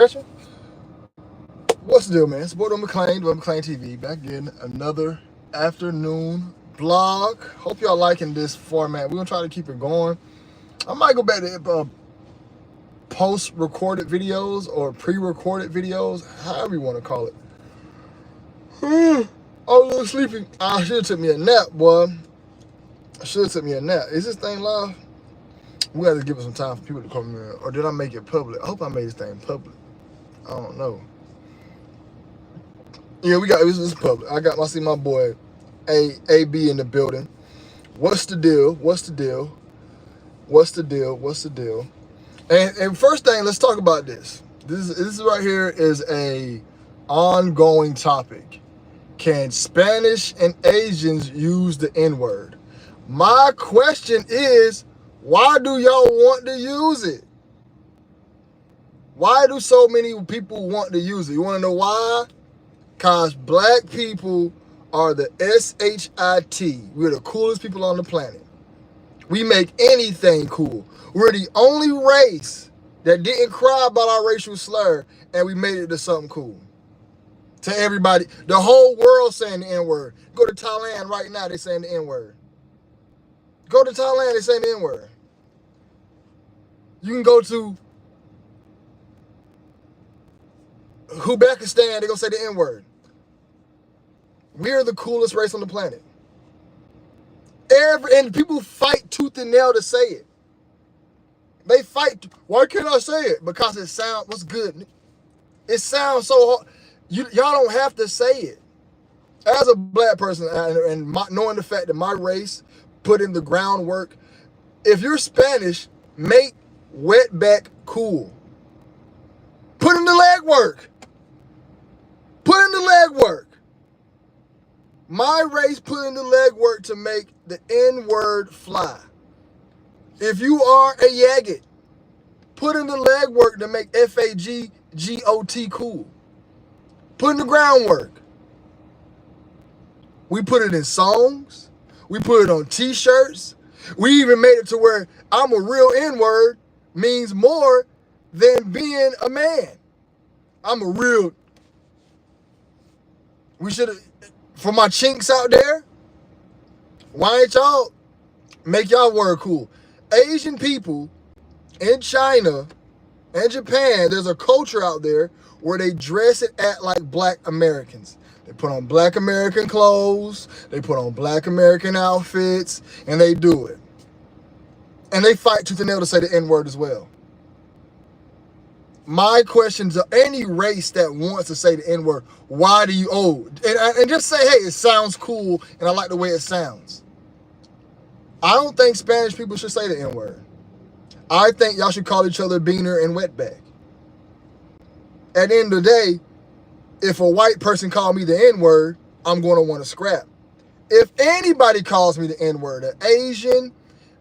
What's the deal, man? It's Bodo McClain, McClain TV, back again, another afternoon vlog. Hope y'all liking this format. We're gonna try to keep it going. I might go back to post-recorded videos or pre-recorded videos, however you want to call it. I was a little sleepy. I should have took me a nap, boy. I should have took me a nap. Is this thing live? We got to give it some time for people to come in. Or did I make it public? I hope I made this thing public. I don't know. Yeah, this is public. I see my boy AB in the building. What's the deal? What's the deal? What's the deal? What's the deal? And first thing, let's talk about this. This right here is a ongoing topic. Can Spanish and Asians use the N-word? My question is, why do y'all want to use it? Why do so many people want to use it? You want to know why? Because black people are the SHIT. We're the coolest people on the planet. We make anything cool. We're the only race that didn't cry about our racial slur, and we made it to something cool. To everybody, the whole world saying the N-word. Go to Thailand right now, they saying the N-word. Go to Thailand, they saying the N-word. You can go to Uzbekistan, they're going to say the N-word. We're the coolest race on the planet. And people fight tooth and nail to say it. They fight. Why can't I say it? Because it sounds, what's good? It sounds so hard. Y'all don't have to say it. As a black person, and knowing the fact that my race put in the groundwork, if you're Spanish, make wetback cool. Put in the legwork. Put in the legwork. My race put in the legwork to make the N-word fly. If you are a Yagget, put in the legwork to make FAGGOT cool. Put in the groundwork. We put it in songs. We put it on t-shirts. We even made it to where I'm a real N-word means more than being a man. I'm a real. We should have, for my chinks out there, why ain't y'all make y'all word cool? Asian people in China and Japan, there's a culture out there where they dress and act like black Americans. They put on black American clothes, they put on black American outfits, and they do it. And they fight tooth and nail to say the N-word as well. My question to any race that wants to say the N-word, why do you, and just say, hey, it sounds cool, and I like the way it sounds. I don't think Spanish people should say the N-word. I think y'all should call each other beaner and wetback. At the end of the day, if a white person called me the N-word, I'm going to want to scrap. If anybody calls me the N-word, an Asian,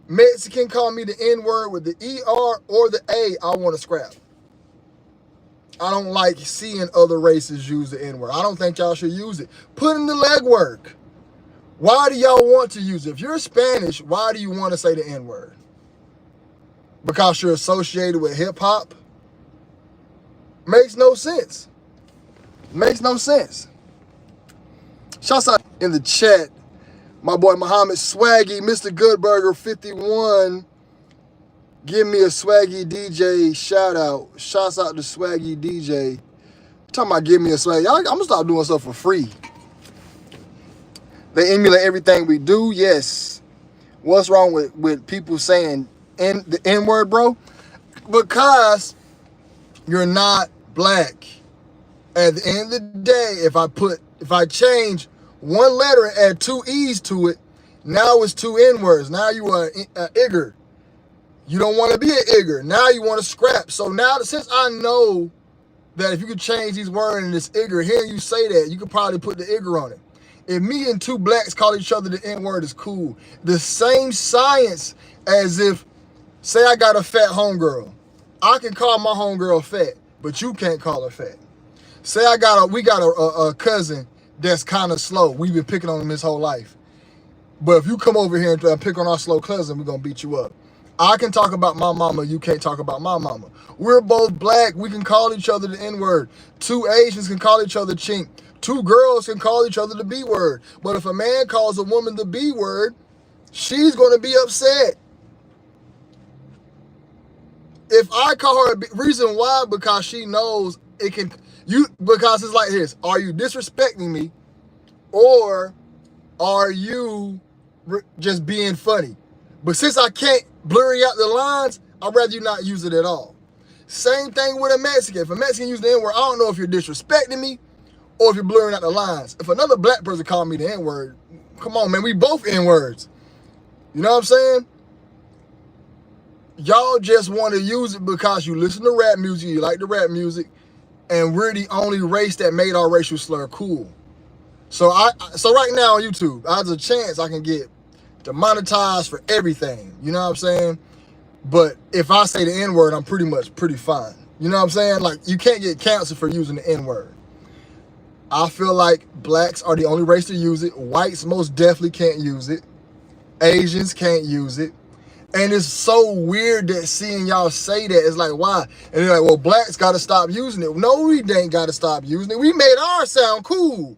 Mexican call me the N-word with the ER or the A, I want to scrap. I don't like seeing other races use the N-word. I don't think y'all should use it. Put in the legwork. Why do y'all want to use it? If you're Spanish, why do you want to say the N-word? Because you're associated with hip-hop? Makes no sense. Makes no sense. Shouts out in the chat. My boy Muhammad Swaggy, Mr. Goodburger 51. Give me a Swaggy DJ shout out. Shouts out to Swaggy DJ. Talking about give me a swag. I'm gonna stop doing stuff for free. They emulate everything we do. Yes. What's wrong with people saying the N-word, bro? Because you're not black. At the end of the day, if I change one letter and add two E's to it, now it's two N-words. Now you are an igger. You don't want to be an igger. Now you want to scrap. So now, since I know that if you could change these words in this igger, hearing you say that, you could probably put the igger on it. If me and two blacks call each other the N-word is cool. The same science as if, say I got a fat homegirl. I can call my homegirl fat, but you can't call her fat. Say we got a cousin that's kind of slow. We've been picking on him his whole life. But if you come over here and pick on our slow cousin, we're going to beat you up. I can talk about my mama, you can't talk about my mama. We're both black, we can call each other the N-word. Two Asians can call each other chink. Two girls can call each other the B-word. But if a man calls a woman the B-word, she's going to be upset. If I call her reason why, because she knows it can, because it's like this. Are you disrespecting me, or are you just being funny? But since I can't blurry out the lines, I'd rather you not use it at all. Same thing with a Mexican. If a Mexican uses the N-word, I don't know if you're disrespecting me or if you're blurring out the lines. If another black person called me the N-word, come on, man, we both N-words. You know what I'm saying? Y'all just want to use it because you listen to rap music, you like the rap music, and we're the only race that made our racial slur cool. So right now on YouTube, there's a chance I can get demonetized for everything. You know what I'm saying? But if I say the N-word, I'm pretty fine. You know what I'm saying? Like, you can't get canceled for using the N-word. I feel like blacks are the only race to use it. Whites most definitely can't use it. Asians can't use it. And it's so weird that seeing y'all say that. It's like, why? And they're like, well, blacks got to stop using it. No, we ain't got to stop using it. We made ours sound cool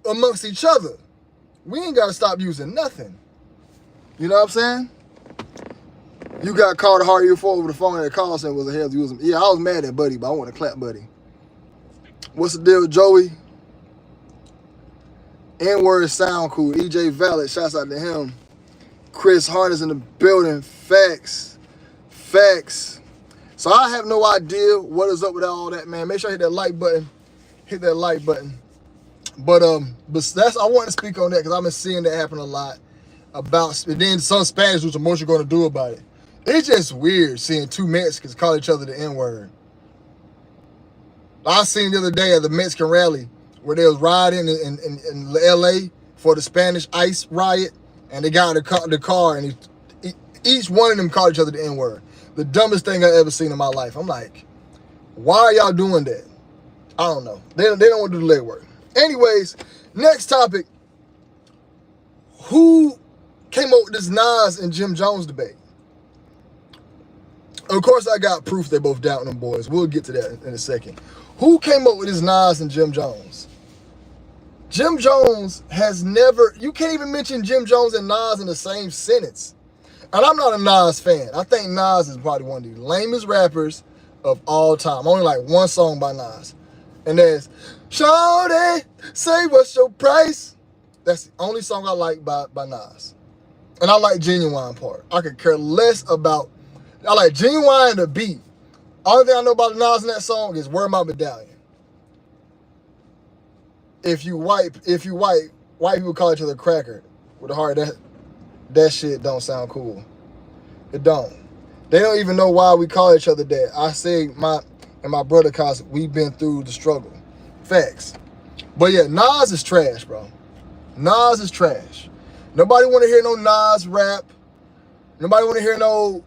amongst each other. We ain't got to stop using nothing. You know what I'm saying? You got called hard you for over the phone at the call center was a hell to use them. Yeah, I was mad at Buddy, but I want to clap Buddy. What's the deal with Joey? N-word sound cool. EJ Valid, shouts out to him. Chris Harness in the building. Facts. So I have no idea what is up with all that, man. Make sure I hit that like button. But that's, I want to speak on that because I've been seeing that happen a lot. And then some Spanish, which what you're going to do about it. It's just weird seeing two Mexicans call each other the N-word. I seen the other day at the Mexican rally where they was riding in LA for the Spanish ICE riot, and they got in the car, and each one of them called each other the N-word. The dumbest thing I ever seen in my life. I'm like, why are y'all doing that? I don't know. They don't want to do the legwork. Anyways, next topic. Who came up with this Nas and Jim Jones debate? Of course, I got proof they both doubting them boys. We'll get to that in a second. Who came up with this Nas and Jim Jones? Jim Jones has never... You can't even mention Jim Jones and Nas in the same sentence. And I'm not a Nas fan. I think Nas is probably one of the lamest rappers of all time. Only like one song by Nas. And that's, Shawty, say what's your price? That's the only song I like by Nas. And I like Genuine part. I could care less about... I like Genuine and the beat. Only thing I know about Nas in that song is Wear My Medallion. If you white people call each other cracker with a heart, that shit don't sound cool. It don't. They don't even know why we call each other that. I say my brother, cause we've been through the struggle. Facts. But yeah, Nas is trash, bro. Nas is trash. Nobody want to hear no Nas rap. Nobody want to hear no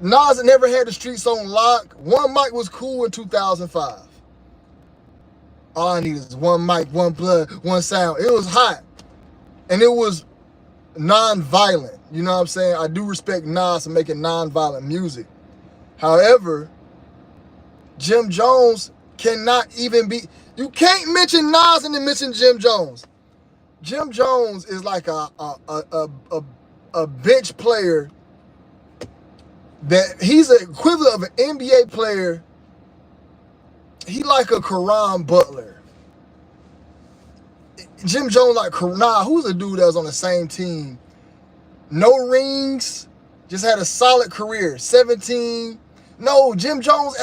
Nas never had the streets on lock. One mic was cool in 2005. All I need is one mic, one blood, one sound. It was hot. And it was non-violent. You know what I'm saying? I do respect Nas for making non-violent music. However, Jim Jones cannot even be... You can't mention Nas and then mention Jim Jones. Jim Jones is like a bench player that he's the equivalent of an NBA player. He like a Karan Butler. Jim Jones like, who's a dude that was on the same team? No rings, just had a solid career. 17. No, Jim Jones,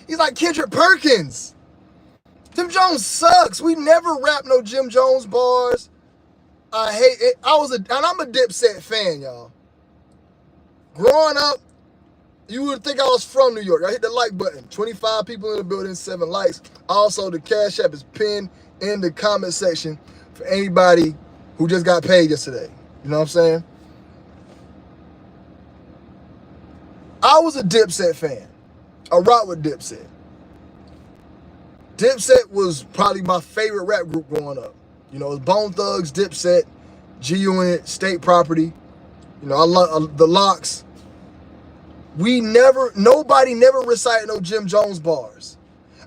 he's like Kendrick Perkins. Jim Jones sucks. We never rap no Jim Jones bars. I hate it. And I'm a Dipset fan, y'all. Growing up, you would think I was from New York. I hit the like button. 25 people in the building, 7 likes. Also, the Cash App is pinned in the comment section for anybody who just got paid yesterday. You know what I'm saying? I was a Dipset fan. I rock with Dipset. Dipset was probably my favorite rap group growing up. You know, it was Bone Thugs, Dipset, G-Unit, State Property. You know, I love the Locks. Nobody never recited no Jim Jones bars.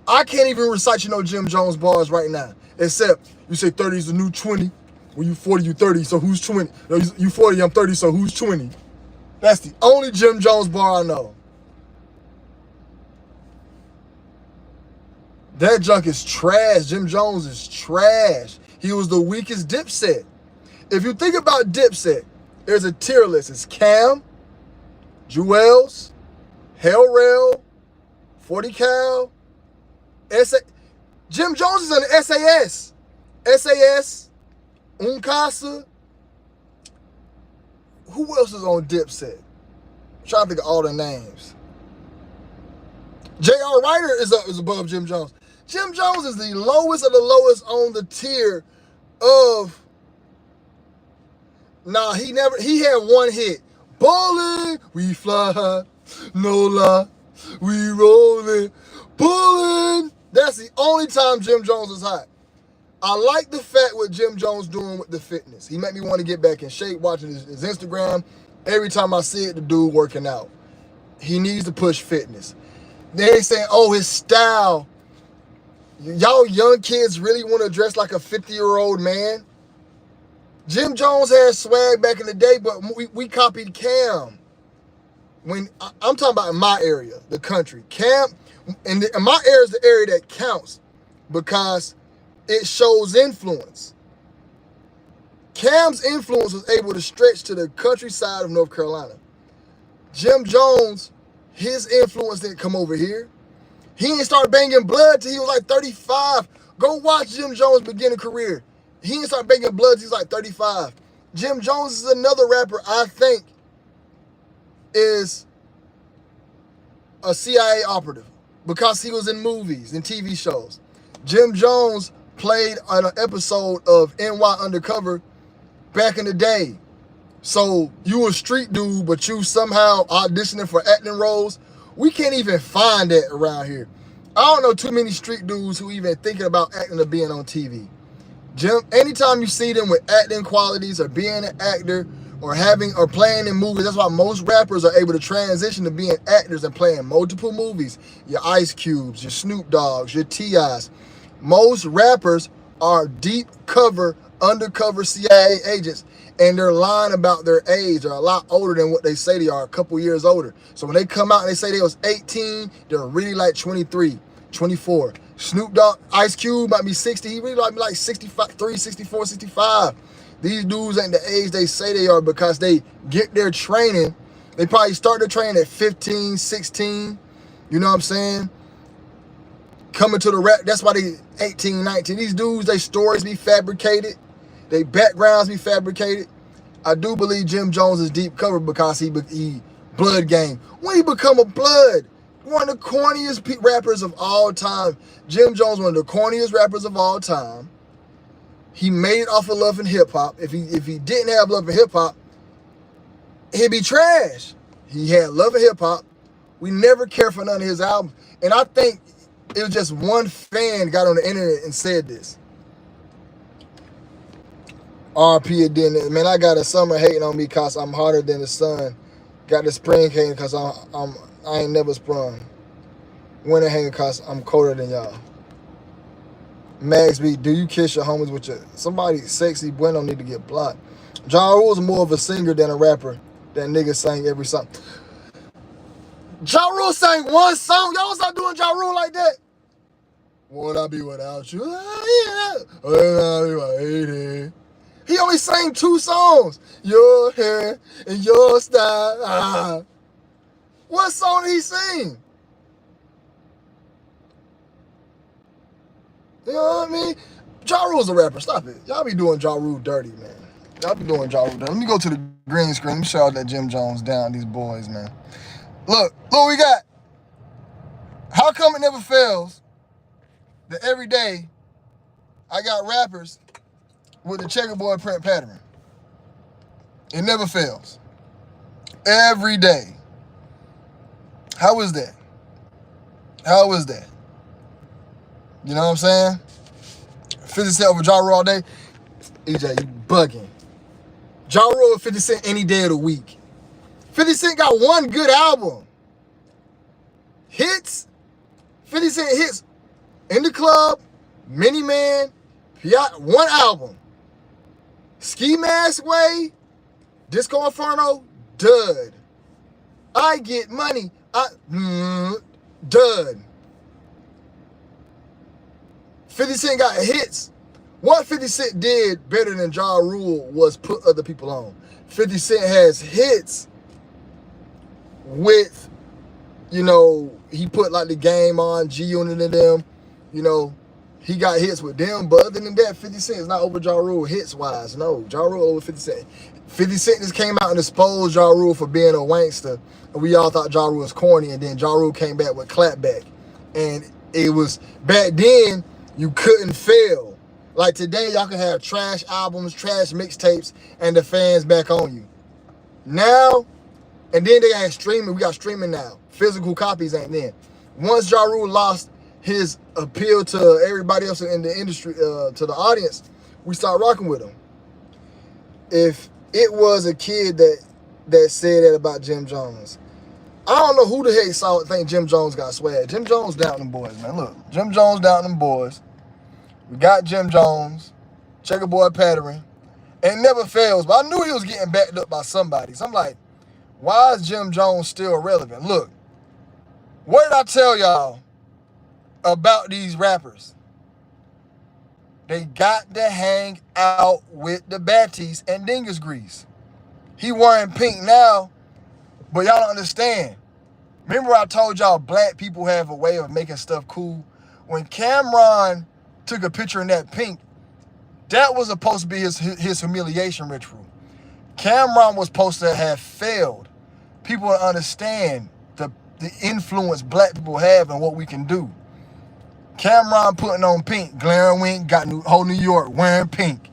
I can't even recite you no Jim Jones bars right now. Except you say 30 is the new 20. When you 40, you 30, so who's 20? No, you 40, I'm 30, so who's 20? That's the only Jim Jones bar I know. That junk is trash. Jim Jones is trash. He was the weakest Dipset. If you think about Dipset, there's a tier list. It's Cam, Jewels, Hell Rail, 40 Cal, Jim Jones is on the SAS. SAS, Uncasa. Who else is on Dipset? I'm trying to think of all the names. J.R. Ryder is above Jim Jones. Jim Jones is the lowest of the lowest on the tier of. Nah, he had one hit. Ballin', we fly high, no lie, we rollin', bullin'. That's the only time Jim Jones is hot. I like the fact what Jim Jones doing with the fitness. He made me want to get back in shape watching his Instagram. Every time I see it, the dude working out. He needs to push fitness. They saying, oh, his style. Y'all young kids really want to dress like a 50-year-old man? Jim Jones had swag back in the day, but we copied Cam. When I'm talking about in my area, the country. Cam, and my area is the area that counts because it shows influence. Cam's influence was able to stretch to the countryside of North Carolina. Jim Jones, his influence didn't come over here. He didn't start banging blood till he was like 35. Go watch Jim Jones' beginning career. He didn't start banging blood till he was like 35. Jim Jones is another rapper I think is a CIA operative because he was in movies and TV shows. Jim Jones played on an episode of NY Undercover back in the day. So you a street dude, but you somehow auditioning for acting roles. We can't even find that around here. I don't know too many street dudes who even thinking about acting or being on TV. Jim, anytime you see them with acting qualities or being an actor or playing in movies, that's why most rappers are able to transition to being actors and playing multiple movies. Your Ice Cubes, your Snoop Dogg's, your T.I.'s. Most rappers are deep cover, undercover CIA agents, and they're lying about their age. They're a lot older than what they say they are, a couple years older. So when they come out and they say they was 18, they're really like 23, 24. Snoop Dogg, Ice Cube might be 60. He really might be like 63, 64, 65. These dudes ain't the age they say they are because they get their training. They probably start their training at 15, 16. You know what I'm saying? Coming to the rap, that's why they 18, 19. These dudes, their stories be fabricated. Their backgrounds be fabricated. I do believe Jim Jones is deep cover because he blood game. When he become a blood, one of the corniest rappers of all time. Jim Jones, one of the corniest rappers of all time. He made it off of Love and Hip Hop. If he didn't have Love and Hip Hop, he'd be trash. He had Love and Hip Hop. We never cared for none of his albums. And I think it was just one fan got on the internet and said this. RP it didn't. Man, I got a summer hating on me because I'm hotter than the sun. Got the spring hating because I ain't never sprung. Winter hating because I'm colder than y'all. Max B, do you kiss your homies with your somebody sexy boy don't need to get blocked? Ja Rule's more of a singer than a rapper. That nigga sang every song. Ja Rule sang one song. Y'all stop doing Ja Rule like that. Would I be without you? He only sang 2 songs. Your hair and your style. What song did he sing? You know what I mean? Ja Rule's a rapper. Stop it. Y'all be doing Ja Rule dirty, man. Y'all be doing Ja Rule dirty. Let me go to the green screen. Let me show out that Jim Jones down, these boys, man. Look we got. How come it never fails that every day I got rappers with the checkerboard print pattern? It never fails. Every day. How is that? How is that? You know what I'm saying? 50 Cent over Ja Rule all day. EJ, you bugging. Ja Rule or 50 Cent any day of the week. 50 Cent got one good album. Hits. 50 Cent hits In the Club, Mini Man, one album. Ski Mask Way, Disco Inferno, dud. I Get Money, dud. 50 Cent got hits. What 50 Cent did better than Ja Rule was put other people on. 50 Cent has hits with, you know, he put like The Game on, G-Unit and them, you know, he got hits with them. But other than that, 50 Cent is not over Ja Rule hits-wise. No, Ja Rule over 50 Cent. 50 Cent just came out and exposed Ja Rule for being a wankster. And we all thought Ja Rule was corny. And then Ja Rule came back with Clapback. And it was, back then, you couldn't fail. Like today, y'all can have trash albums, trash mixtapes, and the fans back on you. Now, and then they had streaming. We got streaming now. Physical copies ain't there. Once Ja Rule lost his appeal to everybody else in the industry, to the audience, we start rocking with him. If it was a kid that said that about Jim Jones, I don't know who the heck think Jim Jones got swag. Jim Jones down them boys, man. Look, Jim Jones down them boys. We got Jim Jones, checkerboard pattern, and it never fails. But I knew he was getting backed up by somebody. So I'm like, why is Jim Jones still relevant? Look, what did I tell y'all about these rappers? They got to hang out with the baddies and dingus grease. He wearing pink now, but y'all don't understand. Remember I told y'all black people have a way of making stuff cool? When Cameron took a picture in that pink, that was supposed to be his humiliation ritual. Cameron was supposed to have failed. People don't understand the influence black people have and what we can do. Cameron putting on pink, glaring wink, got whole New York wearing pink.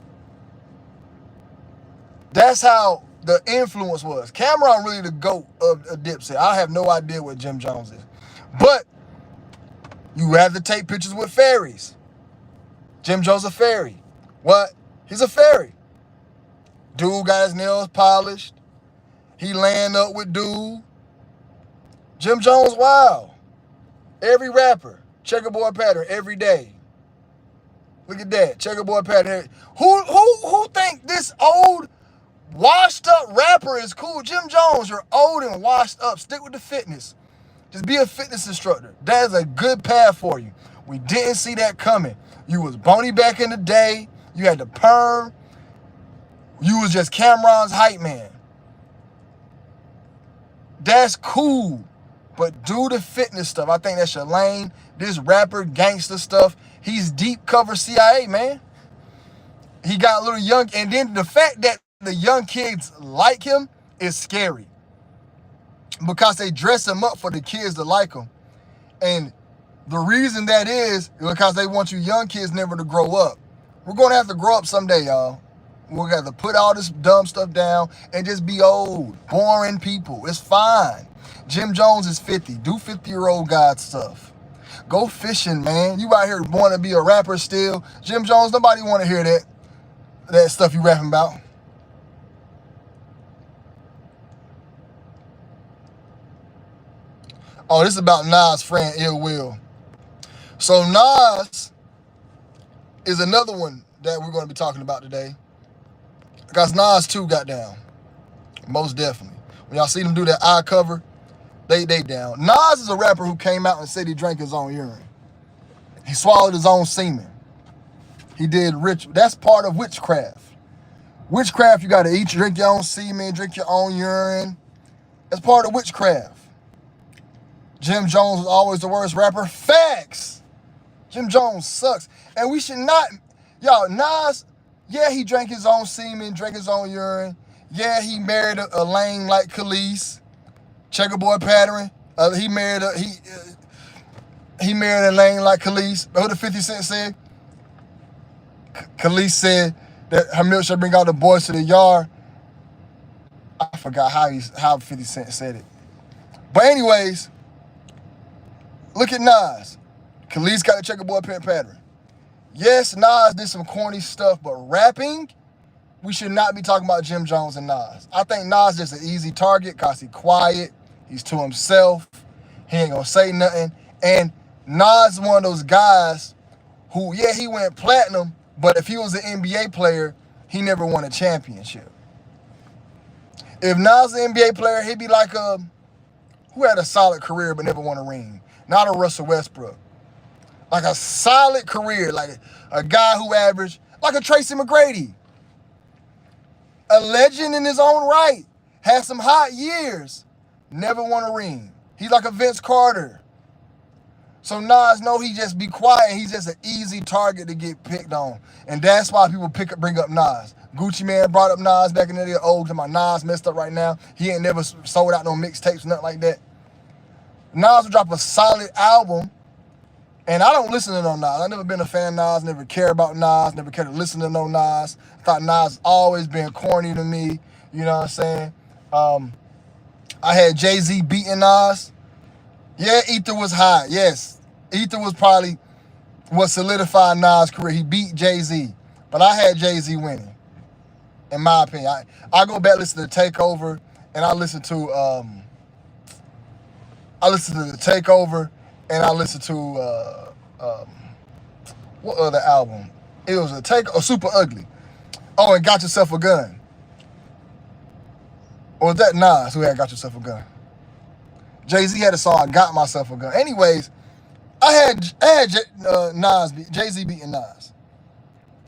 That's how the influence was. Cameron really the GOAT of Dipset. I have no idea what Jim Jones is. But you have to take pictures with fairies. Jim Jones a fairy. What? He's a fairy. Dude got his nails polished. He laying up with dude. Jim Jones, wow. Every rapper, checkerboard pattern every day. Look at that, checkerboard pattern. Who think this old, washed up rapper is cool? Jim Jones, you're old and washed up. Stick with the fitness. Just be a fitness instructor. That is a good path for you. We didn't see that coming. You was bony back in the day. You had the perm. You was just Cameron's hype man. That's cool. But do the fitness stuff. I think that's your lane. This rapper gangster stuff. He's deep cover CIA, man. He got a little young. And then the fact that the young kids like him is scary. Because they dress him up for the kids to like him. And the reason that is because they want you young kids never to grow up. We're going to have to grow up someday, y'all. We're going to have to put all this dumb stuff down and just be old, boring people. It's fine. Jim Jones is 50. Do 50-year-old God stuff. Go fishing, man. You out here wanting to be a rapper still. Jim Jones, nobody want to hear that stuff you rapping about. Oh, this is about Nas' friend, Ill Will. So Nas is another one that we're going to be talking about today. Because Nas too got down. Most definitely. When y'all see them do that eye cover, they down. Nas is a rapper who came out and said he drank his own urine. He swallowed his own semen. He did ritual. That's part of witchcraft. Witchcraft, you got to drink your own semen, drink your own urine. That's part of witchcraft. Jim Jones was always the worst rapper. Facts. Jim Jones sucks. And we should not, y'all, Nas, yeah, he drank his own semen, drank his own urine. Yeah, he married a lame like Khalees, checkerboard pattern. He married a lame like Khalees. What the 50 Cent said? Khalees said that her milk should bring all the boys to the yard. I forgot how 50 Cent said it. But anyways, look at Nas. Khalees got a checkerboard pattern. Yes, Nas did some corny stuff, but rapping, we should not be talking about Jim Jones and Nas. I think Nas is just an easy target because he's quiet. He's to himself. He ain't going to say nothing. And Nas is one of those guys who, yeah, he went platinum, but if he was an NBA player, he never won a championship. If Nas was an NBA player, he'd be like who had a solid career but never won a ring. Not a Russell Westbrook. Like a solid career, like a guy who averaged, like a Tracy McGrady. A legend in his own right. Had some hot years. Never won a ring. He's like a Vince Carter. So Nas, no, he just be quiet. He's just an easy target to get picked on. And that's why people bring up Nas. Gucci Mane brought up Nas back in the day. Oh, my Nas messed up right now. He ain't never sold out no mixtapes, nothing like that. Nas will drop a solid album. And I don't listen to no Nas. I've never been a fan of Nas, never cared about Nas, never cared to listen to no Nas. I thought Nas always been corny to me. You know what I'm saying? I had Jay-Z beating Nas. Yeah, Ether was high. Yes. Ether was probably what solidified Nas' career. He beat Jay-Z. But I had Jay-Z winning, in my opinion. I go back, listen to Takeover, and I listen to the Takeover, and I listen to what other album? It was Super Ugly. Oh, and Got Yourself a Gun. Or was that Nas who had Got Yourself a Gun? Jay-Z had a song, I Got Myself a Gun. Anyways, I had Jay-Z beating Nas.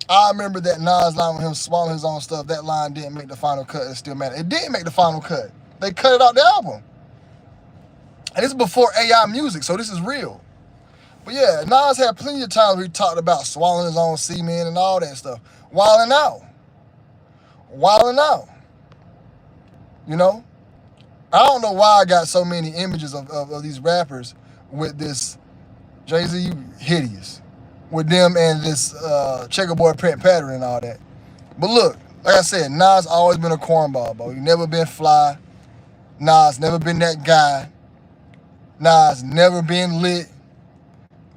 I remember that Nas line with him swallowing his own stuff. That line didn't make the final cut. It still matters. It didn't make the final cut. They cut it out the album. And this is before AI music, so this is real. But yeah, Nas had plenty of times where he talked about swallowing his own semen and all that stuff. Wilding out. You know? I don't know why I got so many images of these rappers with this Jay-Z, you hideous. With them and this checkerboard print pattern and all that. But look, like I said, Nas always been a cornball, bro. He never been fly. Nas never been that guy. Nas never been lit.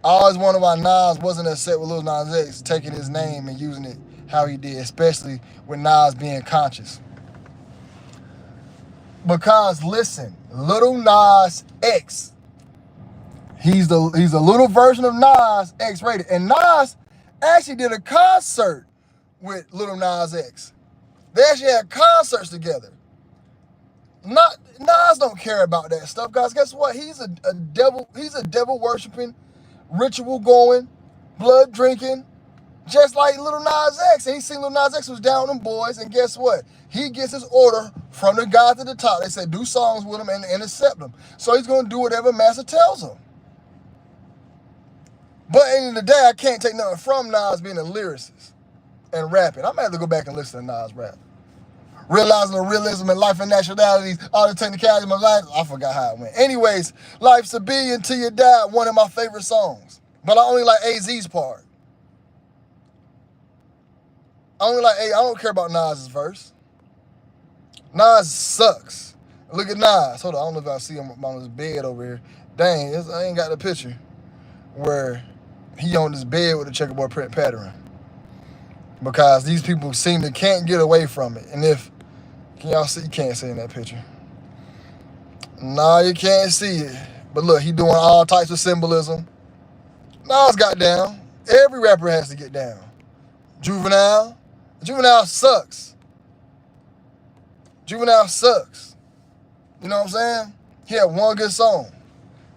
I always wonder why Nas wasn't upset with Lil Nas X taking his name and using it how he did, especially with Nas being conscious. Because listen, Lil Nas X, he's a little version of Nas X-rated, and Nas actually did a concert with Lil Nas X. They actually had concerts together. Nas don't care about that stuff, guys. Guess what? He's a devil worshiping, ritual going, blood drinking, just like Lil Nas X. And he seen Lil Nas X was down with them boys, and guess what? He gets his order from the guys at the top. They say do songs with him and accept them. So he's gonna do whatever Master tells him. But at the end of the day, I can't take nothing from Nas being a lyricist and rapping. I'm gonna have to go back and listen to Nas rap. Realizing the realism in life and nationalities, all the technicalities of my life, I forgot how it went. Anyways, Life's a Billion Till You Die, one of my favorite songs. But I only like AZ's part. I don't care about Nas's verse. Nas sucks. Look at Nas. Hold on, I don't know if I see him on his bed over here. Dang, I ain't got the picture where he on his bed with a checkerboard print pattern. Because these people can't get away from it. And can y'all see? You can't see in that picture. No, you can't see it. But look, he doing all types of symbolism. Nas got down. Every rapper has to get down. Juvenile sucks. Juvenile sucks. You know what I'm saying? He had one good song.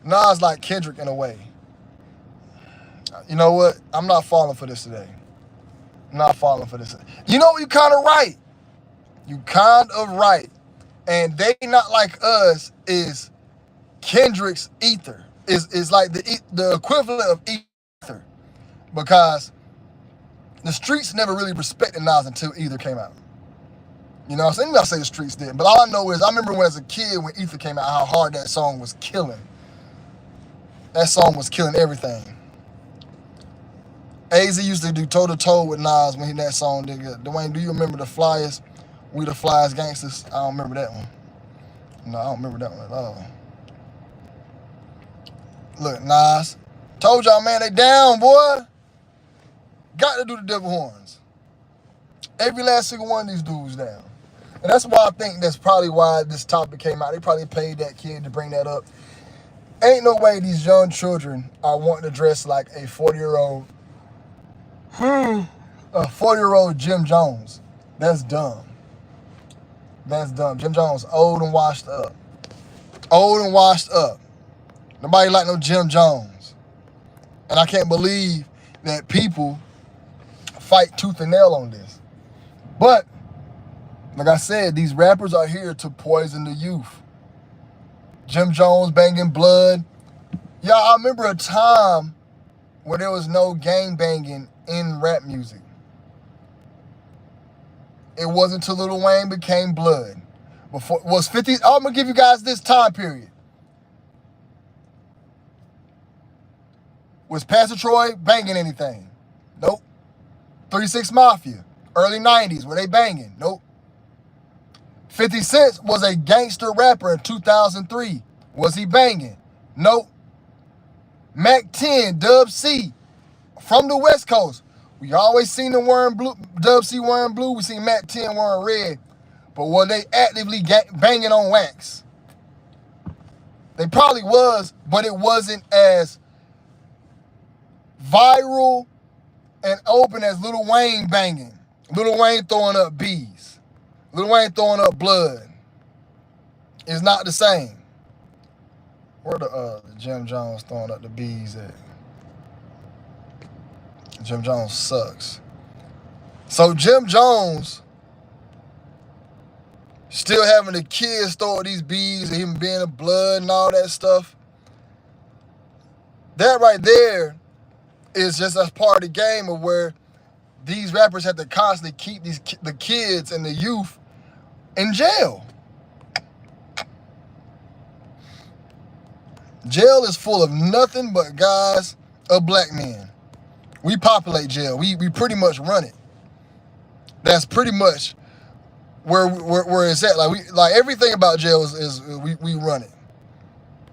Nas like Kendrick in a way. You know what? I'm not falling for this today. I'm not falling for this. You know what? You kind of right. You kind of right. And They Not Like Us is Kendrick's Ether. Is like the equivalent of Ether. Because the streets never really respected Nas until Ether came out. You know what I'm saying? I'm not saying the streets did. But all I know is I remember when as a kid when Ether came out, how hard that song was killing. That song was killing everything. AZ used to do toe-to-toe with Nas when that song did good. Dwayne, do you remember the Flyers? We the Flyers Gangsters? I don't remember that one. No, I don't remember that one at all. Look, Nas. Told y'all, man, they down, boy. Got to do the devil horns. Every last single one of these dudes down. And that's why I think that's probably why this topic came out. They probably paid that kid to bring that up. Ain't no way these young children are wanting to dress like a 40-year-old, a 40-year-old Jim Jones. That's dumb. That's dumb. Jim Jones, old and washed up. Old and washed up. Nobody like no Jim Jones. And I can't believe that people fight tooth and nail on this. But, like I said, these rappers are here to poison the youth. Jim Jones banging blood. Y'all, I remember a time where there was no gang banging in rap music. It wasn't until Lil Wayne became blood. Before was 50. I'm gonna give you guys this time period. Was Pastor Troy banging anything? Nope. 3 6 Mafia, early 90s, were they banging? Nope. 50 Cent was a gangster rapper in 2003. Was he banging? Nope. Mac 10, Dub C, from the West Coast. We always seen them wearing blue, Dub C wearing blue. We seen Mac 10 wearing red. But were they actively banging on wax? They probably was, but it wasn't as viral and open as Lil Wayne banging. Lil Wayne throwing up bees. Lil Wayne throwing up blood. It's not the same. Where the Jim Jones throwing up the bees at? Jim Jones sucks. So Jim Jones still having the kids throw these bees and him being a blood and all that stuff. That right there is just as part of the game of where these rappers have to constantly keep the kids and the youth in jail. Jail is full of nothing but guys of black men. We populate jail. We pretty much run it. That's pretty much where it's at. Like everything about jail is we run it.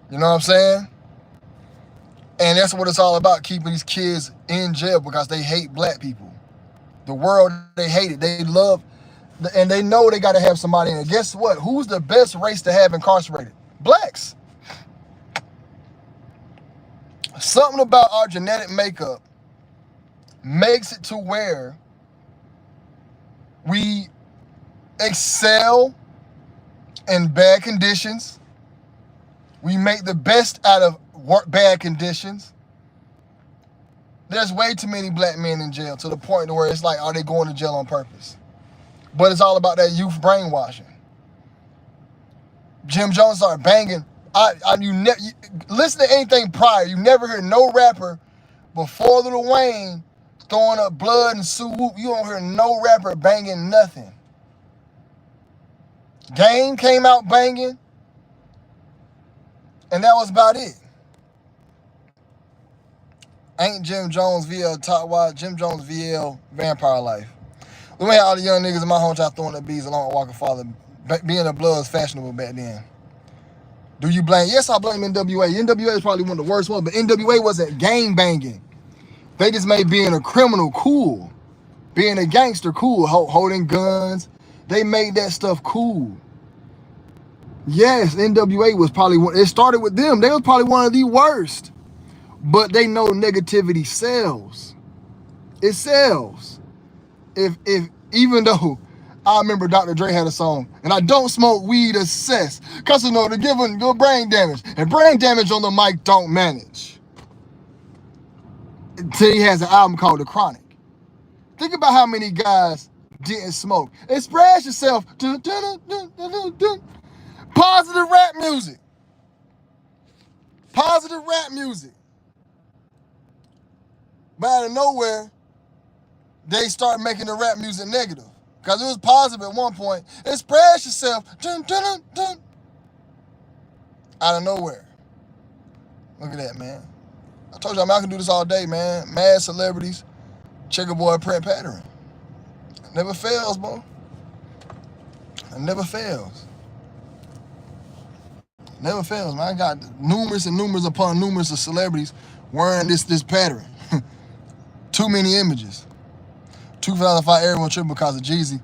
You know what I'm saying? And that's what it's all about, keeping these kids in jail because they hate black people. The world, they hate it. They love, and they know they got to have somebody in it. Guess what? Who's the best race to have incarcerated? Blacks. Something about our genetic makeup makes it to where we excel in bad conditions. We make the best out of bad conditions. There's way too many black men in jail to the point where it's like, are they going to jail on purpose? But it's all about that youth brainwashing. Jim Jones started banging. Listen to anything prior. You never heard no rapper before Lil Wayne throwing up blood and Sue Whoop. You don't hear no rapper banging nothing. Game came out banging, and that was about it. Ain't Jim Jones VL top wide, Jim Jones VL Vampire Life. We had all the young niggas in my hometown throwing up bees along with Walker Father. Being a blood was fashionable back then. Do you blame? Yes, I blame NWA. NWA is probably one of the worst ones, but NWA wasn't gang banging. They just made being a criminal cool. Being a gangster cool, holding guns. They made that stuff cool. Yes, NWA was probably one. It started with them. They was probably one of the worst. But they know negativity sells. It sells. If even though I remember Dr. Dre had a song, and I don't smoke weed or cess, cause you know they're giving your brain damage. And brain damage on the mic don't manage. Until he has an album called The Chronic. Think about how many guys didn't smoke. Express yourself. Positive rap music. Positive rap music. But out of nowhere, they start making the rap music negative. Because it was positive at one point. Express yourself. Out of nowhere. Look at that, man. I told y'all, I can do this all day, man. Mad celebrities, checkerboard print pattern. It never fails, bro. It never fails. Never fails, man. I got numerous and numerous upon numerous of celebrities wearing this pattern. Too many images. 2005 everyone tripping because of Jeezy.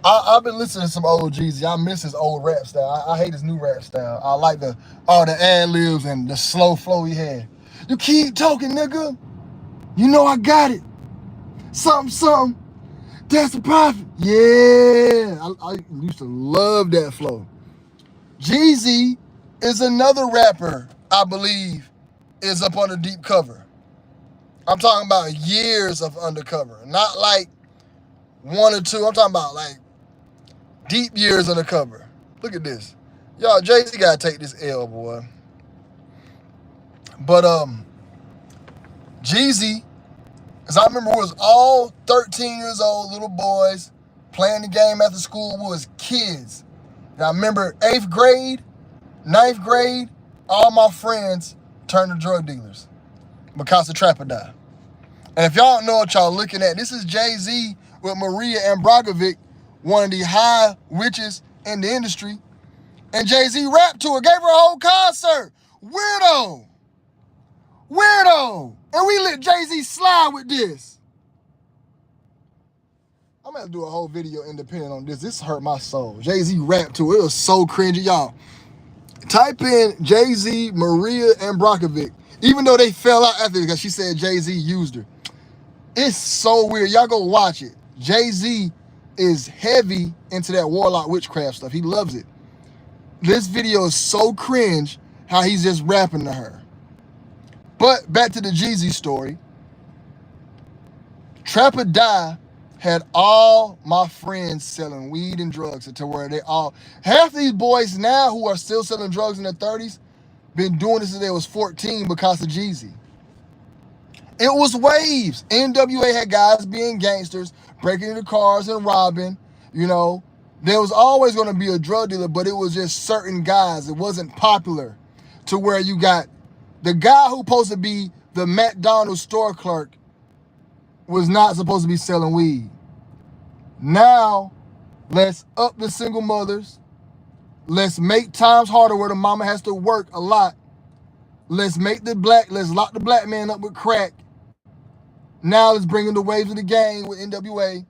I've been listening to some old Jeezy. I miss his old rap style. I hate his new rap style. I like all the ad-libs and the slow flow he had. You keep talking, nigga. You know I got it. Something. That's the profit. Yeah. I used to love that flow. Jeezy is another rapper, I believe, is up under deep cover. I'm talking about years of undercover. Not like 1 or 2. I'm talking about like deep years undercover. Look at this. Y'all, Jay-Z gotta take this L, boy. But Jeezy, as I remember, was all 13 years old little boys playing the game after school. We was kids. And I remember 8th grade, 9th grade, all my friends turned to drug dealers because of Trap or Die. And if y'all don't know what y'all looking at, this is Jay-Z with Maria Ambragovic, one of the high witches in the industry. And Jay-Z rapped to her, gave her a whole concert. Weirdo. And we let Jay-Z slide with this. I'm going to do a whole video independent on this. This hurt my soul. Jay-Z rapped to it. It was so cringy, y'all. Type in Jay-Z, Maria Ambragovic, even though they fell out after it because she said Jay-Z used her. It's so weird. Y'all go watch it. Jay-Z is heavy into that warlock witchcraft stuff. He loves it. This video is so cringe how he's just rapping to her. But back to the Jeezy story. Trap or Die had all my friends selling weed and drugs to where half these boys now who are still selling drugs in their 30s been doing this since they was 14 because of Jeezy. It was waves. NWA had guys being gangsters, breaking into cars and robbing. You know, there was always going to be a drug dealer, but it was just certain guys. It wasn't popular to where you got the guy who supposed to be the McDonald's store clerk was not supposed to be selling weed. Now, let's up the single mothers. Let's make times harder where the mama has to work a lot. Let's lock the black man up with crack. Now let's bring in the waves of the gang with NWA.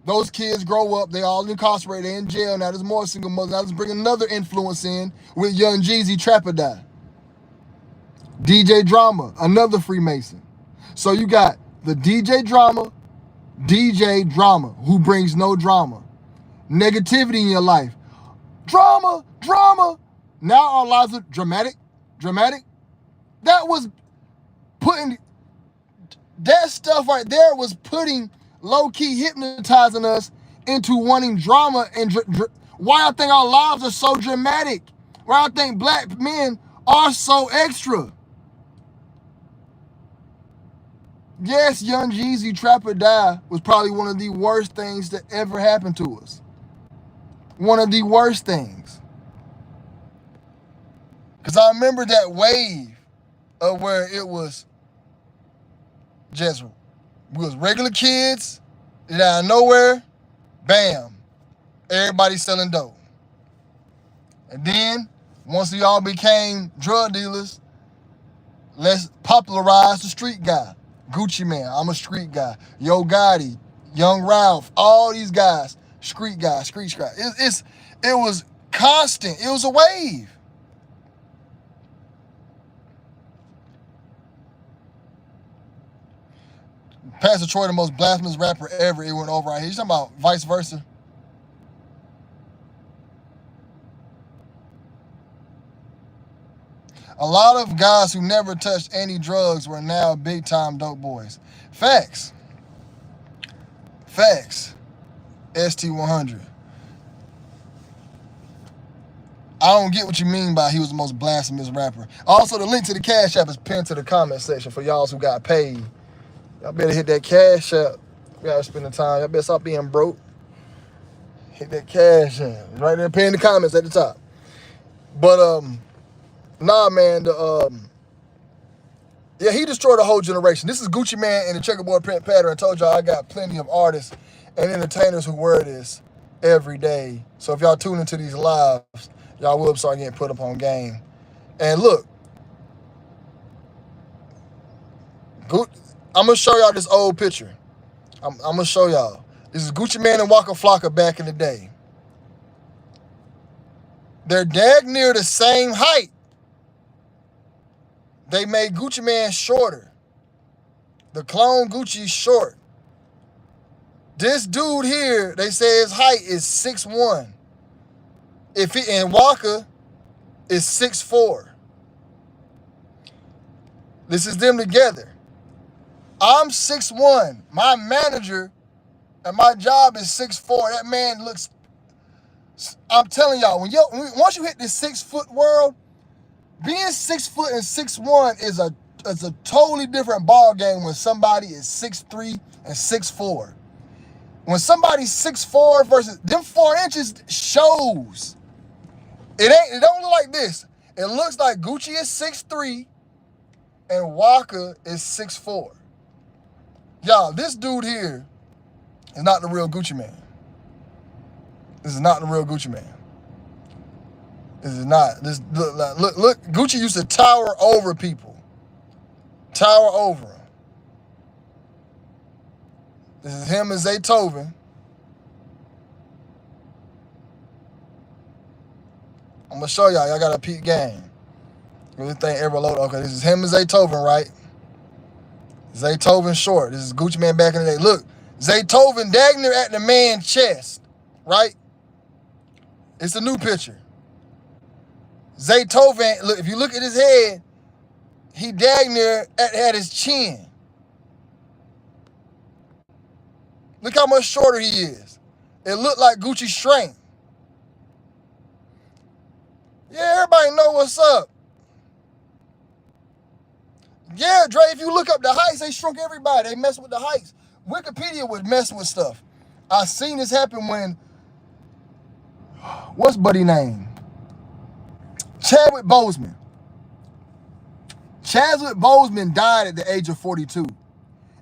Those kids grow up, they all incarcerated, they in jail. Now there's more single mothers. Now let's bring another influence in with Young Jeezy, Trap or Die. DJ Drama, another Freemason. So you got the DJ Drama, who brings no drama. Negativity in your life. Drama. Now our lives are dramatic. That stuff right there was putting low-key hypnotizing us into wanting drama and why I think our lives are so dramatic. Why I think black men are so extra. Yes, Young Jeezy, Trap or Die was probably one of the worst things that ever happened to us. One of the worst things. Because I remember that wave of where it was just, we was regular kids, and out of nowhere, bam, everybody selling dope. And then, once we all became drug dealers, let's popularize the street guy. Gucci Man, I'm a street guy. Yo Gotti, Young Ralph, all these guys, street guys, street guy. It was constant. It was a wave. Pastor Troy, the most blasphemous rapper ever, it went over right here. You talking about vice versa? A lot of guys who never touched any drugs were now big-time dope boys. Facts. ST100. I don't get what you mean by he was the most blasphemous rapper. Also, the link to the Cash App is pinned to the comment section for y'all who got paid. Y'all better hit that Cash App. You gotta spend the time. Y'all better stop being broke. Hit that Cash App. Right there, pin the comments at the top. But, nah, man, yeah, he destroyed a whole generation. This is Gucci Man in the checkerboard print pattern. I told y'all I got plenty of artists and entertainers who wear this every day. So if y'all tune into these lives, y'all will start getting put up on game. And look, I'm going to show y'all this old picture. I'm gonna show y'all. This is Gucci Mane and Waka Flocka back in the day. They're dag near the same height. They made Gucci Mane shorter. The clone Gucci's short. This dude here, they say his height is 6'1". And Waka is 6'4". This is them together. I'm 6'1". My manager and my job is 6'4". That man looks. I'm telling y'all, once you hit this 6 foot world, being 6 foot and 6'1" is a totally different ball game when somebody is 6'3" and 6'4". When somebody's 6'4" versus them 4 inches shows. It don't look like this. It looks like Gucci is 6'3" and Waka is 6'4". Y'all, this dude here is not the real Gucci Mane. This is not the real Gucci Mane. This is not. This look. Gucci used to tower over people. Tower over them. This is him and Zaytoven. I'm gonna show y'all. Y'all got a peep game. This thing ever loaded. Okay, this is him and Zaytoven, right? Zaytoven short. This is Gucci Mane back in the day. Look, Zaytoven dagging at the man's chest, right? It's a new picture. Zaytoven, look, if you look at his head, he dagging there at his chin. Look how much shorter he is. It looked like Gucci shrank. Yeah, everybody know what's up. Yeah, Dre, if you look up the heights, they shrunk everybody. They mess with the heights. Wikipedia would mess with stuff. I seen this happen when, what's buddy name? Chadwick Boseman. Chadwick Boseman died at the age of 42.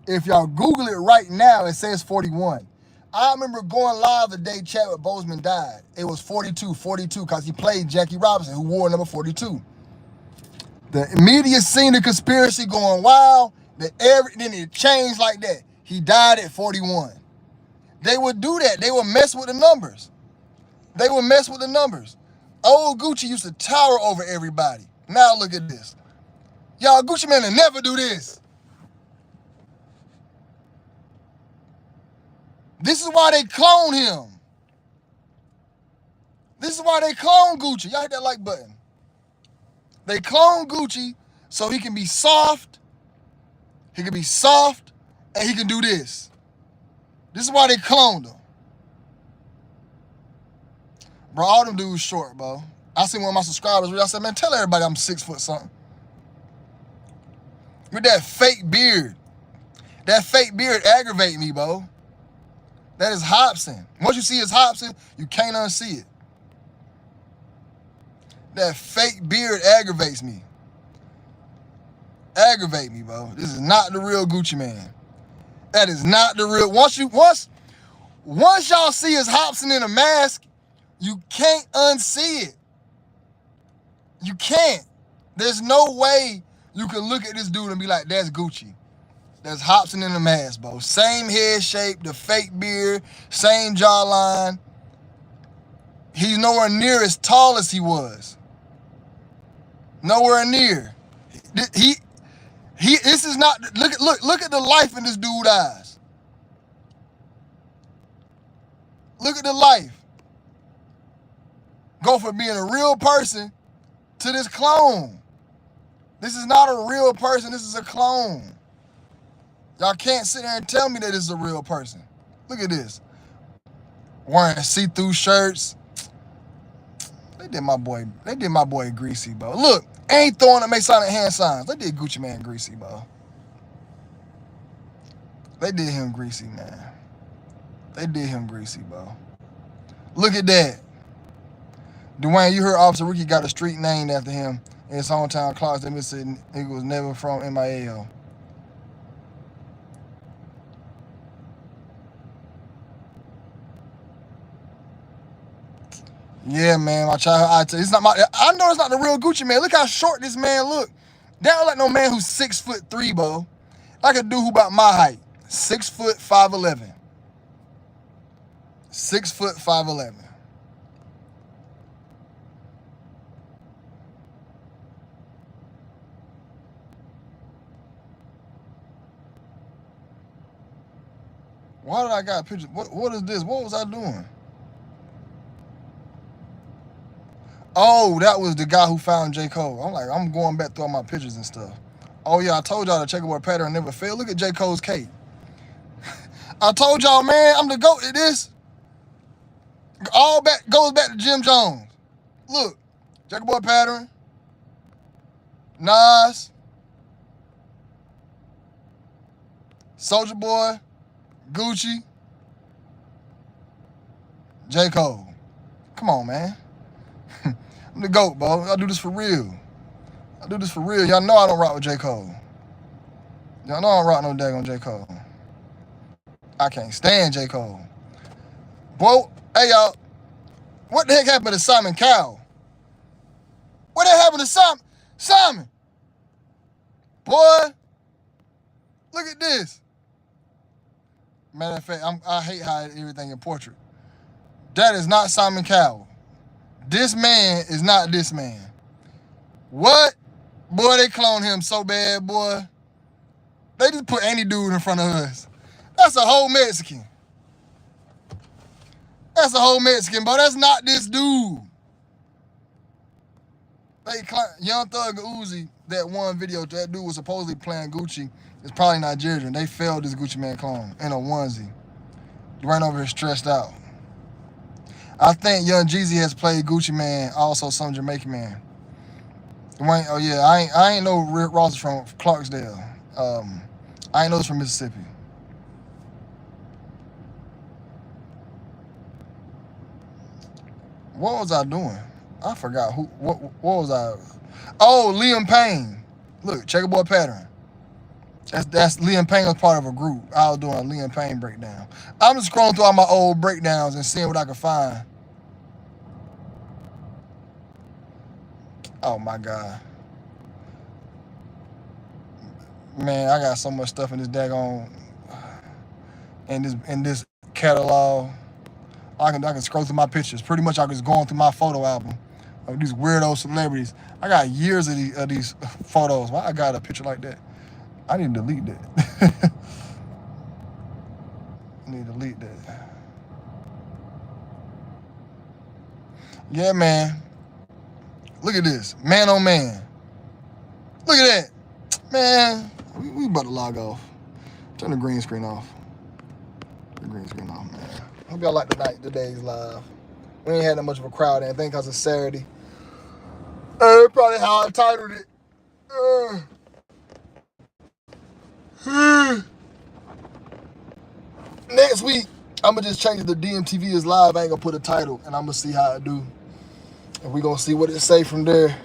If y'all Google it right now, it says 41. I remember going live the day Chadwick Boseman died. It was 42, because he played Jackie Robinson, who wore number 42. The media seen the conspiracy going wild, then it changed like that. He died at 41. They would do that. They would mess with the numbers. Old Gucci used to tower over everybody. Now look at this. Y'all, Gucci Mane will never do this. This is why they clone him. This is why they clone Gucci. Y'all hit that like button. They clone Gucci so he can be soft. He can be soft and he can do this. This is why they cloned him. Bro, all them dudes short, bro. I seen one of my subscribers, I said, man, tell everybody I'm 6 foot something. With that fake beard. That fake beard aggravate me, bro. That is Hobson. Once you see his Hobson, you can't unsee it. That fake beard aggravates me. Aggravate me, bro. This is not the real Gucci Mane. That is not the real. Once y'all see his Hobson in a mask, you can't unsee it. You can't. There's no way you can look at this dude and be like, that's Gucci. That's Hobson in a mask, bro. Same head shape, the fake beard, same jawline. He's nowhere near as tall as he was. Nowhere near. This is not, look at the life in this dude's eyes. Look at the life. Go from being a real person to this clone. This is not a real person, this is a clone. Y'all can't sit there and tell me that this is a real person. Look at this. Wearing see-through shirts. They did my boy greasy, bro. Look, ain't throwing the Masonic hand signs. They did Gucci Mane greasy, bro. They did him greasy, man. They did him greasy, bro. Look at that. Dwayne, you heard Officer Ricky got a street named after him in his hometown, Clarksville, Mississippi. He was never from MIAO. Yeah, man, my childhood. I know it's not the real Gucci Mane. Look how short this man look. That don't like no man who's 6'3", bro. Like a dude who about my height, 6 foot 5'11". 6 foot 5'11". Why did I got pictures? What is this? What was I doing? Oh, that was the guy who found J. Cole. I'm like, I'm going back through all my pictures and stuff. Oh yeah, I told y'all the checkerboard pattern never failed. Look at J. Cole's cape. I told y'all, man, I'm the GOAT at this. All back goes back to Jim Jones. Look, checkerboard pattern, Nas, Soulja Boy, Gucci, J. Cole. Come on, man. I'm the GOAT, bro. I do this for real. I do this for real. Y'all know I don't rock with J. Cole. Y'all know I don't rock no daggone J. Cole. I can't stand J. Cole. Boy, hey, y'all. What the heck happened to Simon Cowell? What the heck happened to Simon? Simon! Boy, look at this. Matter of fact, I hate how everything in portrait. That is not Simon Cowell. This man is not this man. What? Boy, they cloned him so bad, boy. They just put any dude in front of us. That's a whole Mexican. That's a whole Mexican, but that's not this dude. Young Thug Uzi, that one video, that dude was supposedly playing Gucci. It's probably Nigerian. They failed this Gucci Man clone in a onesie. Right over here stressed out. I think Young Jeezy has played Gucci Man, also some Jamaican man. Oh yeah, I ain't know Rick Ross is from Clarksdale. I ain't know it's from Mississippi. What was I doing? I forgot what was I? Oh, Liam Payne. Look, checkerboard pattern. That's Liam Payne was part of a group. I was doing a Liam Payne breakdown. I'm just scrolling through all my old breakdowns and seeing what I can find. Oh my God. Man, I got so much stuff in this daggone in this catalog. I can scroll through my pictures. Pretty much I was going through my photo album of these weirdo celebrities. I got years of these photos. Why I got a picture like that? I need to delete that. I need to delete that. Yeah, man. Look at this. Man on man. Look at that. Man, we about to log off. Turn the green screen off. The green screen off, man. Hope y'all like today's live. We ain't had that much of a crowd, and I think because it's Saturday. Probably how I titled it. Next week, I'm going to just change it to DMTV is live. I ain't going to put a title, and I'm going to see how it do. And we're going to see what it say from there.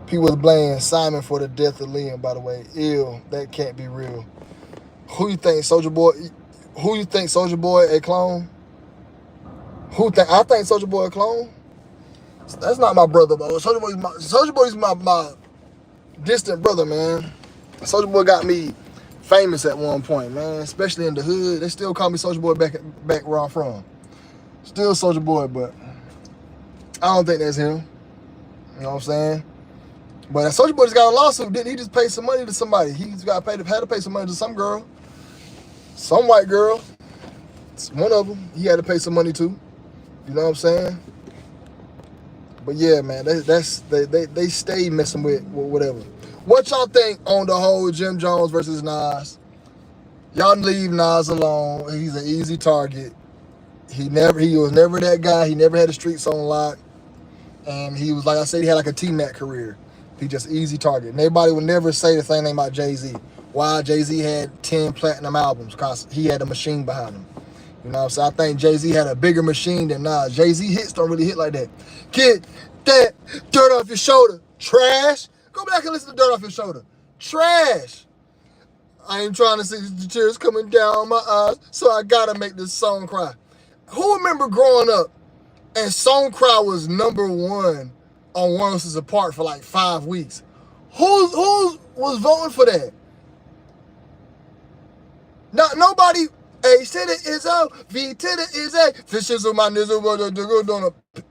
People blame Simon for the death of Liam, by the way. Ew, that can't be real. Who you think, Soulja Boy? Who you think, Soulja Boy, a clone? I think Soulja Boy a clone. That's not my brother, bro. Soulja Boy's my distant brother, man. Soulja Boy got me famous at one point, man. Especially in the hood, they still call me Soulja Boy back where I'm from. Still Soulja Boy, but I don't think that's him. You know what I'm saying? But Soulja Boy just got a lawsuit. Didn't he just pay some money to somebody? He's had to pay some money to some girl. Some white girl. It's one of them. He had to pay some money to. You know what I'm saying? But yeah, man, they stay messing with whatever. What y'all think on the whole Jim Jones versus Nas? Y'all leave Nas alone. He's an easy target. He was never that guy. He never had the streets on lock. And he was, like I said, he had like a T-Mac career. He just easy target. And everybody would never say the same thing about Jay-Z. Why Jay-Z had 10 platinum albums? Because he had a machine behind him. You know what I'm saying? I think Jay-Z had a bigger machine than Nas. Jay-Z hits don't really hit like that. Get that dirt off your shoulder. Trash. Go back and listen to Dirt Off Your Shoulder. Trash. I ain't trying to see the tears coming down my eyes, so I gotta make this song cry. Who remember growing up and Song Cry was #1 on One Is Apart for like 5 weeks? Who was voting for that? Not nobody. A to the is O, V to the is A. Fishes of my nizzle.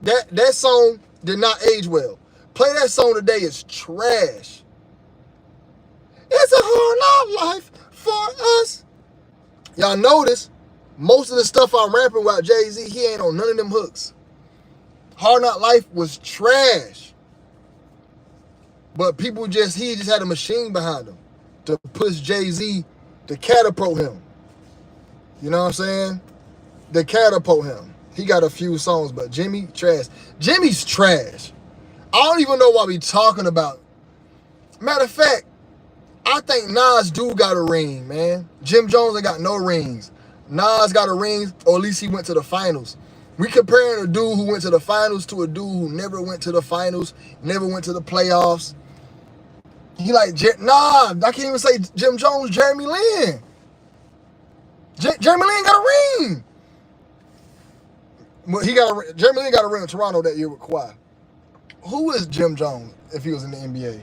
That song did not age well. Play that song today is trash. It's a hard knock life for us. Y'all notice most of the stuff I'm rapping about Jay-Z, he ain't on none of them hooks. Hard Knock Life was trash. But he just had a machine behind him to push Jay-Z, to catapult him. You know what I'm saying? To catapult him. He got a few songs, but Jimmy, trash. Jimmy's trash. I don't even know what we talking about. Matter of fact, I think Nas do got a ring, man. Jim Jones ain't got no rings. Nas got a ring, or at least he went to the finals. We comparing a dude who went to the finals to a dude who never went to the finals, never went to the playoffs. He like, nah, I can't even say Jim Jones, Jeremy Lin. Jeremy Lin got a ring. Well, Jeremy Lin got a ring in Toronto that year with Kawhi. Who is Jim Jones if he was in the NBA?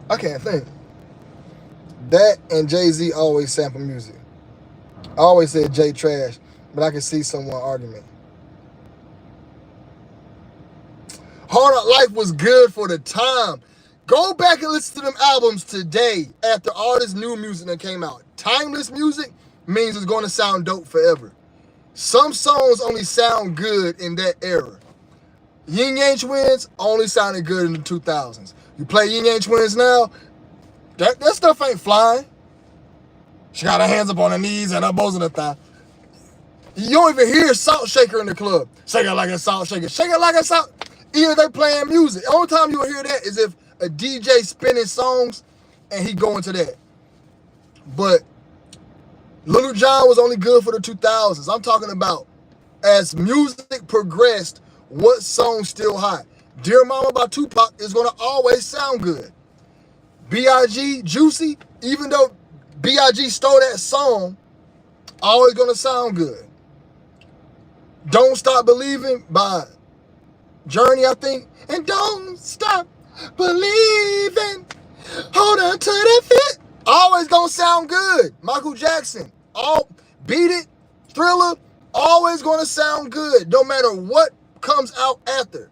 I can't think. That and Jay-Z always sample music. I always said Jay trash, but I can see someone argument. Hard Knock Life was good for the time. Go back and listen to them albums today after all this new music that came out. Timeless music means it's going to sound dope forever. Some songs only sound good in that era. Yin Yang Twins only sounded good in the 2000s. You play Yin Yang Twins now, that stuff ain't flying. She got her hands up on her knees and her elbows in her thigh. You don't even hear Salt Shaker in the club. Shake it like a salt shaker. Shake it like a salt. Either they playing music. The only time you'll hear that is if a DJ spinning songs and he go into that. But Little John was only good for the 2000s. I'm talking about as music progressed, what song's still hot? Dear Mama by Tupac is going to always sound good. B.I.G. Juicy, even though B.I.G. stole that song, always going to sound good. Don't Stop Believing by Journey, I think. And don't stop believing. Hold on to that fit. Always going to sound good. Michael Jackson, Beat It, Thriller, always going to sound good, no matter what comes out after.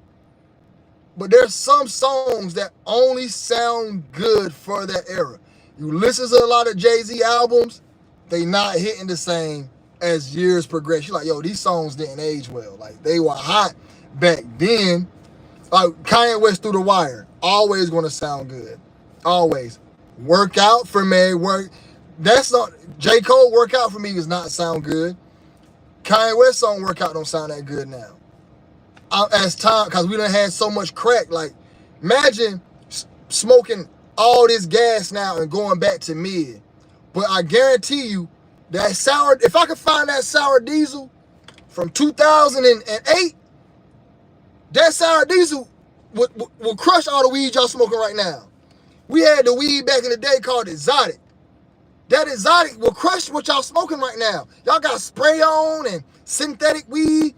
But there's some songs that only sound good for that era. You listen to a lot of Jay-Z albums, they not hitting the same as years progress. You're like, yo, these songs didn't age well. Like, they were hot back then. Like, Kanye West Through the Wire, always going to sound good. Always. Work Out for me, that's not, J. Cole, Work Out for me does not sound good. Kanye West song Work Out don't sound that good now. As time, because we done had so much crack. Like, imagine smoking all this gas now and going back to mid. But I guarantee you, that sour, if I could find that sour diesel from 2008, that sour diesel will crush all the weed y'all smoking right now. We had the weed back in the day called exotic. That exotic will crush what y'all smoking right now. Y'all got spray on and synthetic weed.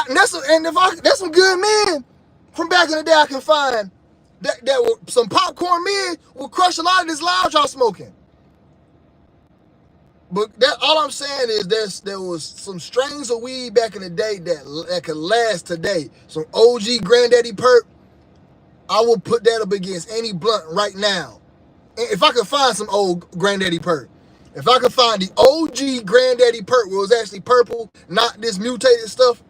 That's some good men from back in the day I can find that some popcorn men will crush a lot of this loud y'all smoking. But that all I'm saying is there was some strains of weed back in the day that could last today. Some OG Granddaddy Perp, I will put that up against any blunt right now. If I could find some old Granddaddy Perp. If I could find the OG Granddaddy Perp where it was actually purple, not this mutated stuff,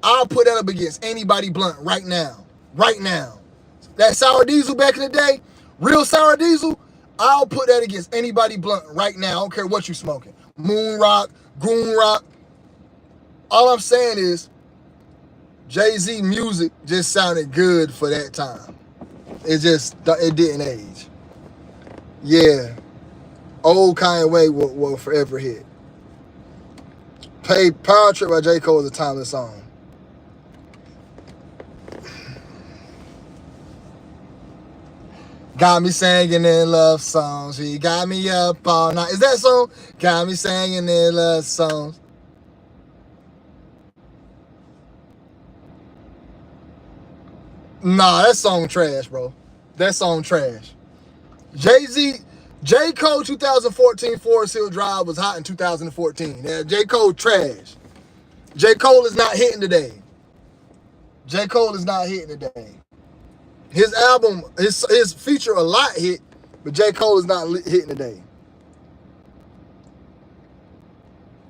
I'll put that up against anybody blunt right now. Right now. That sour diesel back in the day, real sour diesel, I'll put that against anybody blunt right now. I don't care what you smoking. Moon Rock, Goon Rock. All I'm saying is Jay-Z music just sounded good for that time. It didn't age. Yeah. Old Kanye will forever hit. Power Trip by J. Cole is a timeless song. Got me singing in love songs. She got me up all night. Is that song? Got me singing in love songs. Nah, that song trash, bro. That song trash. Jay-Z, J. Cole 2014 Forest Hill Drive was hot in 2014. Yeah, J. Cole trash. J. Cole is not hitting today. J. Cole is not hitting today. His album, his feature a lot hit, but J. Cole is not hitting today.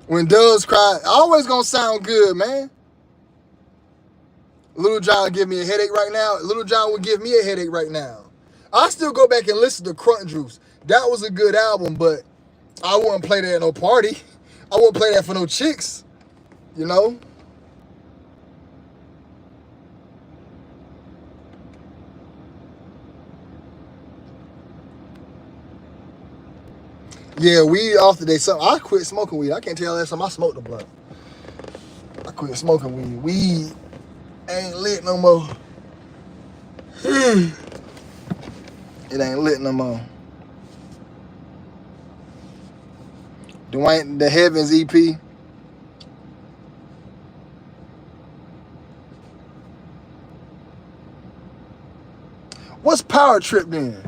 When Doves Cry, always gonna sound good, man. Little John give me a headache right now. Little John would give me a headache right now. I still go back and listen to Crunk Juice. That was a good album, but I wouldn't play that at no party. I wouldn't play that for no chicks, you know? Yeah, weed off today. Something I quit smoking weed. I can't tell last time I smoked a blunt. I quit smoking weed. Weed ain't lit no more. It ain't lit no more. Dwayne, the Heavens EP. What's Power Trip then?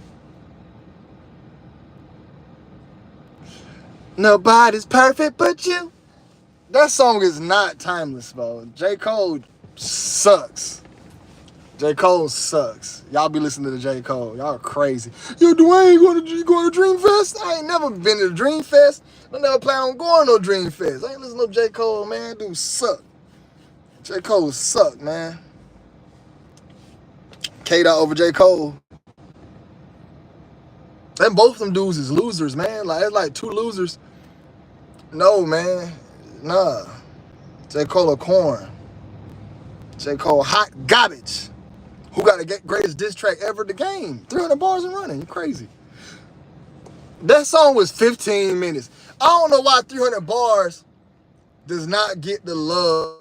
Nobody's perfect but you. That song is not timeless, bro. J. Cole sucks. J. Cole sucks. Y'all be listening to J. Cole. Y'all are crazy. Yo, Dwayne, you going to Dream Fest? I ain't never been to Dream Fest. I never plan on going to Dream Fest. I ain't listening to J. Cole, man. Dude suck. J. Cole suck, man. K-Dot over J. Cole. And both of them dudes is losers, man. Like, it's like two losers. No, man. Nah. J. Cole a corn. J. Cole hot garbage. Who got the greatest diss track ever? The Game. 300 bars and running. You crazy. That song was 15 minutes. I don't know why 300 bars does not get the love.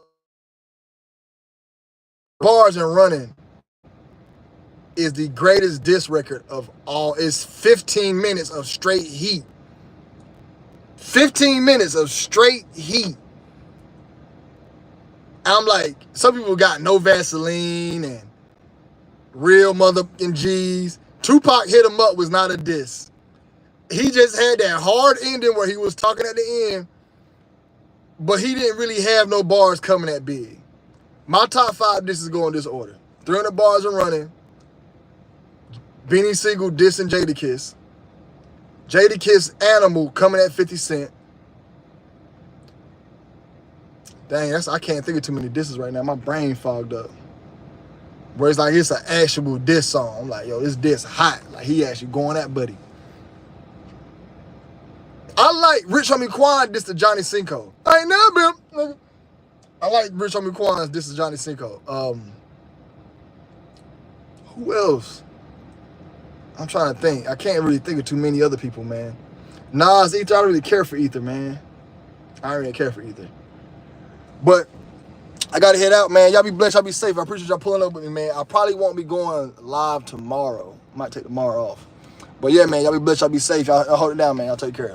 Bars and running is the greatest diss record of all. It's 15 minutes of straight heat. 15 minutes of straight heat. I'm like, some people got No Vaseline and Real Motherfucking G's. Tupac Hit 'Em Up was not a diss. He just had that hard ending where he was talking at the end, but he didn't really have no bars coming that big. My top 5 disses go in this order. 300 bars and running. Beanie Siegel dissing Jadakiss. Jadakiss Animal coming at 50 Cent. Dang, I can't think of too many disses right now. My brain fogged up. Where it's like it's an actual diss song. I'm like, yo, this diss hot. Like he actually going at buddy. I like Rich Homie Quan diss to Johnny Cinco. I ain't never been. I like Rich Homie Quan's diss to Johnny Cinco. Who else? I'm trying to think. I can't really think of too many other people, man. Nas, Ether, I don't really care for Ether, man. I don't really care for Ether. But I gotta head out, man. Y'all be blessed. Y'all be safe. I appreciate y'all pulling up with me, man. I probably won't be going live tomorrow. Might take tomorrow off. But yeah, man, y'all be blessed. Y'all be safe. Y'all hold it down, man. Y'all take care.